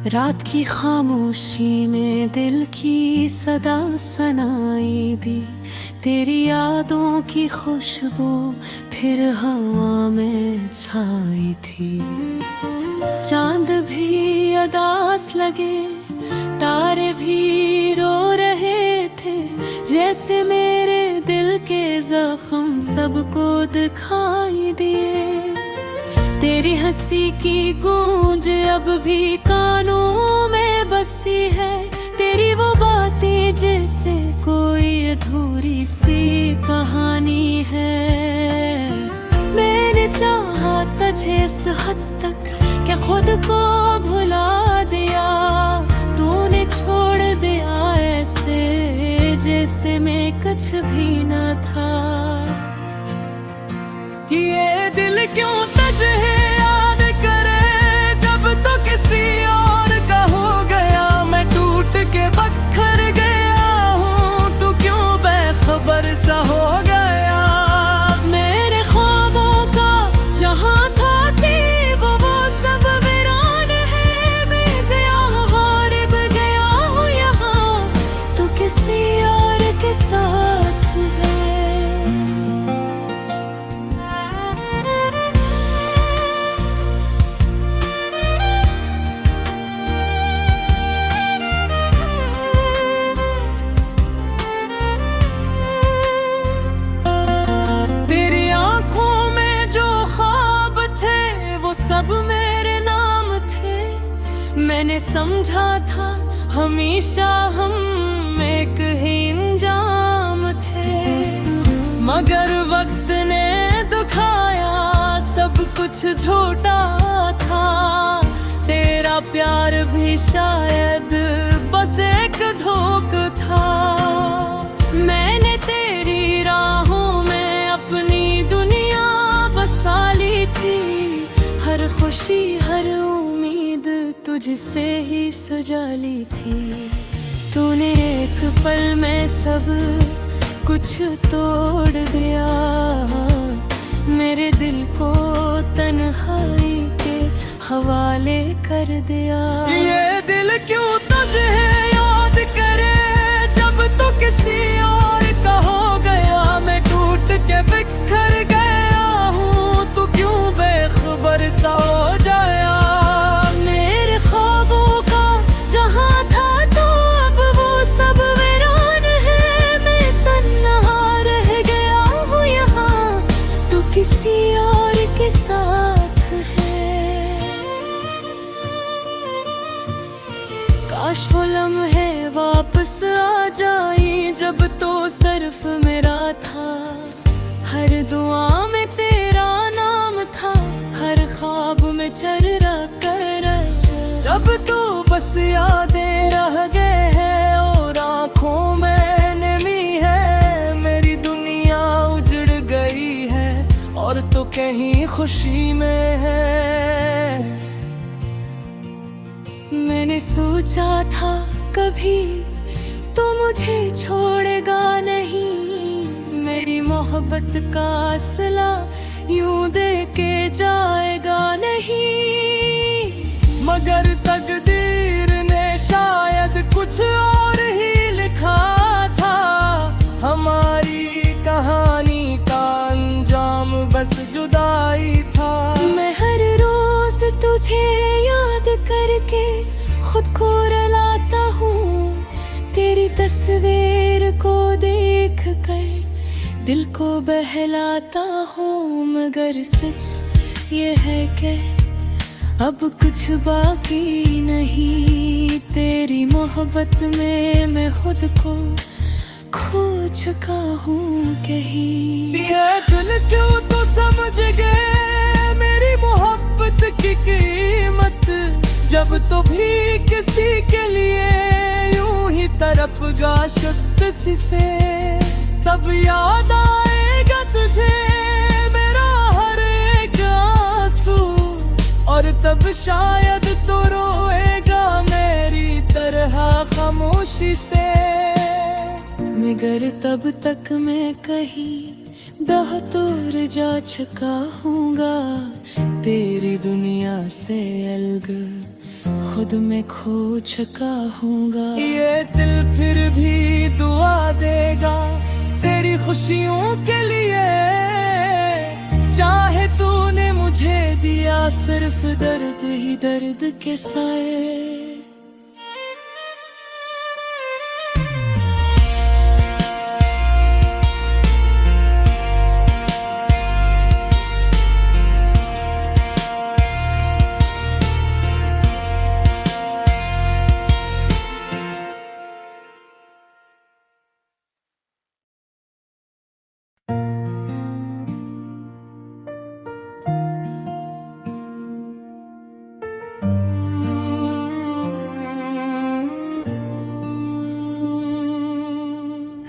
रात की खामोशी में दिल की सदा सुनाई दी। तेरी यादों की खुशबू फिर हवा में छाई थी। चांद भी उदास लगे, तारे भी रो रहे थे, जैसे मेरे दिल के जख्म सबको दिखाई दिए। तेरी हंसी की गूंज अब भी कानों में बसी है। तेरी वो बातें जैसे कोई अधूरी सी कहानी है। मैंने चाहा तुझे इस हद तक क्या खुद को भुला दिया। तूने छोड़ दिया ऐसे जैसे मैं कुछ भी न था। ये दिल क्यों तुझे याद करे जब तो किसी और का हो गया। मैं टूट के बखर गया हूँ, तू क्यों बेखबर सा हो गया। मेरे ख्वाबों का जहां था वो सब वीरान है। मैं गया हारिब गया हूँ यहाँ, तू किसी और के साथ है। सब मेरे नाम थे। मैंने समझा था हमेशा हम एक ही इंजाम थे, मगर वक्त ने दुखाया सब कुछ झूठा था। तेरा प्यार भी शायद बस एक धोखा था। मैंने तेरी राहों में अपनी दुनिया बसा ली थी। हर खुशी हर उम्मीद तुझसे ही सजा ली थी। तूने एक पल में सब कुछ तोड़ दिया। मेरे दिल को तन्हाई के हवाले कर दिया। ये दिल क्यों तुझे याद करे जब तो किसी और का हो गया। मैं टूट के बिखर गया हूँ, तू क्यों बेखबर सा हो जाया। मेरे ख्वाबों का जहां था तो अब वो सब वीरान है। मैं तन्हा रह गया हूँ यहाँ, तू किसी और के साथ है। काश वो लम्हे वापस आ जाए जब तो सिर्फ मेरा था। हर दुआ में तेरा नाम था, हर ख्वाब में चर्रा कर जब तू बस यादें रह गए हैं और आँखों में नमी है। मेरी दुनिया उजड़ गई है और तो कहीं खुशी में है। मैंने सोचा था कभी तो मुझे छोड़ेगा नहीं। मेरी मोहब्बत का असला यूं दे के जाएगा नहीं। मगर तकदीर ने शायद कुछ और ही लिखा था। हमारी कहानी का अंजाम बस जुदाई था। मैं हर रोज तुझे याद करके खुद को रुलाता हूँ। तेरी तस्वीर को देख कर दिल को बहलाता हूँ। मगर सच ये है कि अब कुछ बाकी नहीं। तेरी मोहब्बत में मैं खुद को खो चुका हूँ कहीं। ये दिल क्यों तो समझ गए मेरी मोहब्बत की कीमत। जब तो भी किसी के लिए यूं ही तरफ गा शुद्ध से, तब याद आएगा तुझे मेरा हर एक आंसू। और तब शायद तो रोएगा मेरी तरह खामोशी से। मगर तब तक मैं कहीं बहतूर जा चुका हूँगा तेरी दुनिया से अलग खुद में खो चुका हूँगा। ये दिल फिर भी दुआ देगा तेरी खुशियों के लिए, चाहे तूने मुझे दिया सिर्फ दर्द ही दर्द के साए।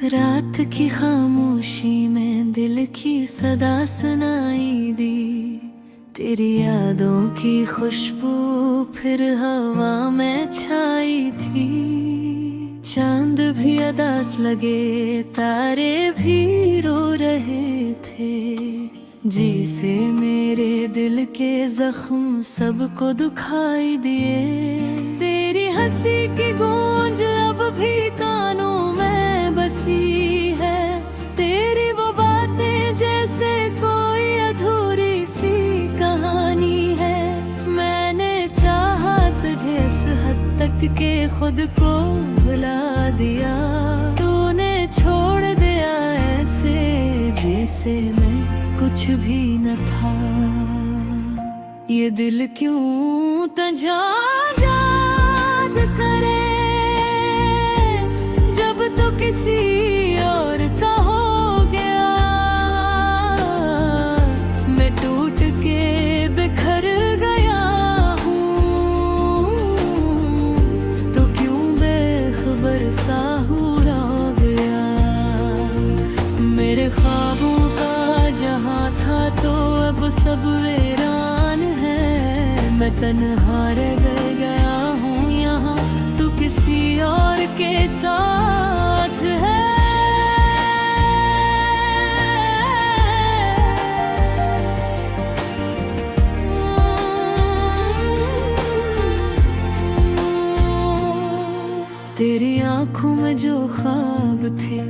रात की खामोशी में दिल की सदा सुनाई दी, तेरी यादों की खुशबू फिर हवा में छाई थी। चांद भी अदास लगे, तारे भी रो रहे थे, जी से मेरे दिल के जख्म सबको दुखाई दिए। तेरी हंसी की गूंज अब भी कानों में बसी है, तेरी वो बातें जैसे कोई अधूरी सी कहानी है। मैंने चाहा तुझे इस हद तक के खुद को भुला दिया, तूने छोड़ दिया ऐसे जैसे मैं कुछ भी न था। ये दिल क्यों तझा याद करे जब तो किसी और का हो गया। मैं टूट के बिखर गया हूँ, तो क्यों बेखबर सा हुआ गया। मेरे ख्वाबों का जहाँ था तो अब सब वीरान है। मैं तन्हा रह गया हूँ यहाँ, तू किसी और के साथ है। तेरी आँखों में जो ख्वाब थे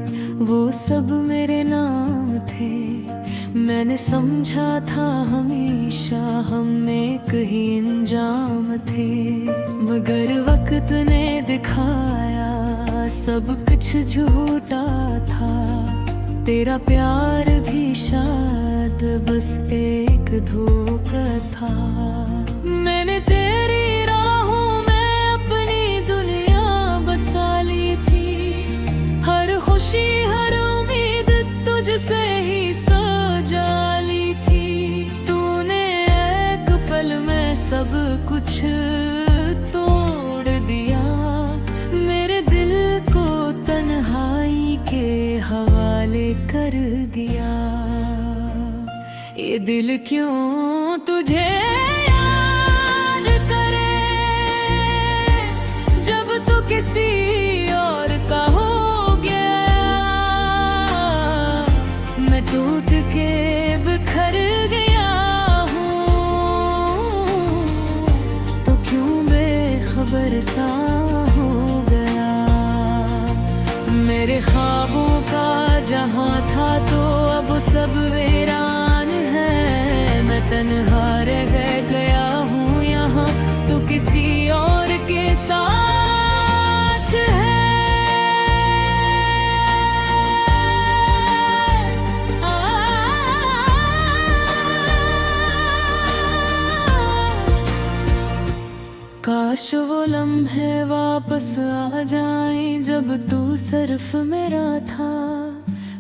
वो सब मेरे नाम थे। मैंने समझा था हमेशा हम एक ही अंजाम थे, मगर वक्त ने दिखाया सब कुछ झूठा था। तेरा प्यार भी शायद बस एक धोखा था। मैंने तेरी राहों में अपनी दुनिया बसा ली थी, हर खुशी हर उम्मीद तुझसे ही सजा ली थी। तूने एक पल में सब कुछ तोड़ दिया, मेरे दिल को तन्हाई के हवाले कर दिया। ये दिल क्यों तुझे याद करे जब तू किसी और का हो गया। मैं टूट के बिखर गया हूँ, तो क्यों बेखबर सा हो गया। मेरे ख्वाबों का जहाँ था तो अब सब वीरान है। मैं तन्हा रह गया हूँ यहाँ, तो किसी और के साथ है। काश वो लम्हे वापस आ जाएं जब तू सिर्फ मेरा था।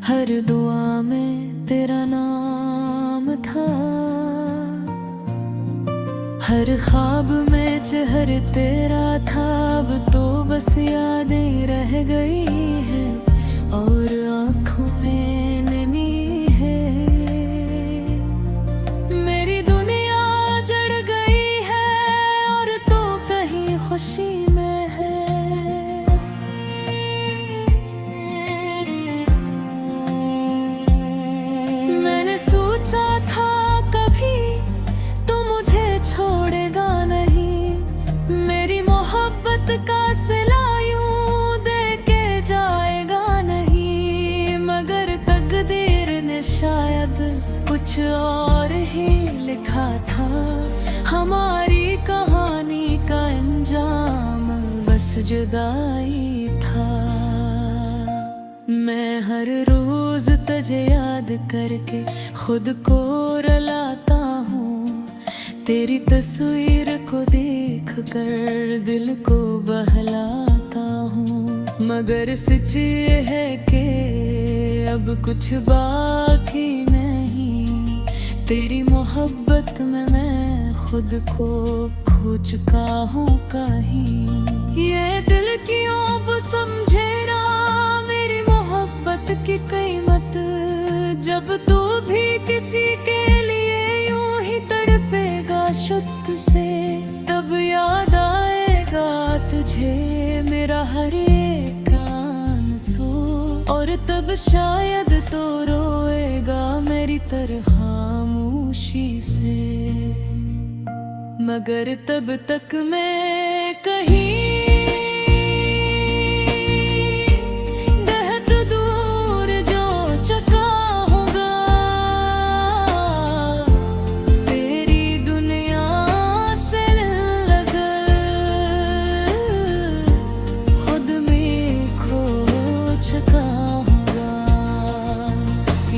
हर दुआ में तेरा नाम था, हर ख्वाब में चेहरा तेरा था। अब तो बस यादें रह गई हैं और आँखों में नमी है। मेरी दुनिया जड़ गई है और तो कहीं खुशी में है। मैंने सोचा था कभी तो मुझे छोड़ेगा नहीं, मेरी जुदाई था। मैं हर रोज तुझे याद करके खुद को रुलाता हूँ, तेरी तस्वीर को देख कर दिल को बहलाता हूँ। मगर सच ये है कि अब कुछ बाकी नहीं, तेरी मोहब्बत में मैं खुद को खो चुका हूँ कहीं। ये दिल क्यों अब समझे ना मेरी मोहब्बत की कीमत, जब तू भी किसी के लिए यूं ही तड़पेगा शुद्ध से, तब याद आएगा तुझे मेरा हर एक आंसू, और तब शायद तो रोएगा मेरी तरह खामोशी से। मगर तब तक मैं कहीं बहुत दूर जो चुका हूँगा, तेरी दुनिया से लगा खुद में खो चुका हूँगा।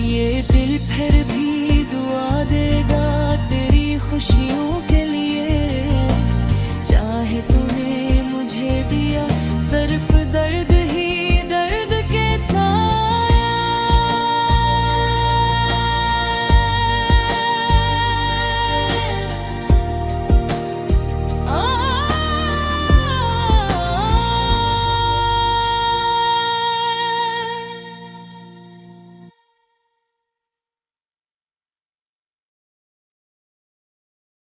ये दिल फिर भी दुआ देगा तेरी खुशियों के लिए, चाहे तूने मुझे दिया सिर्फ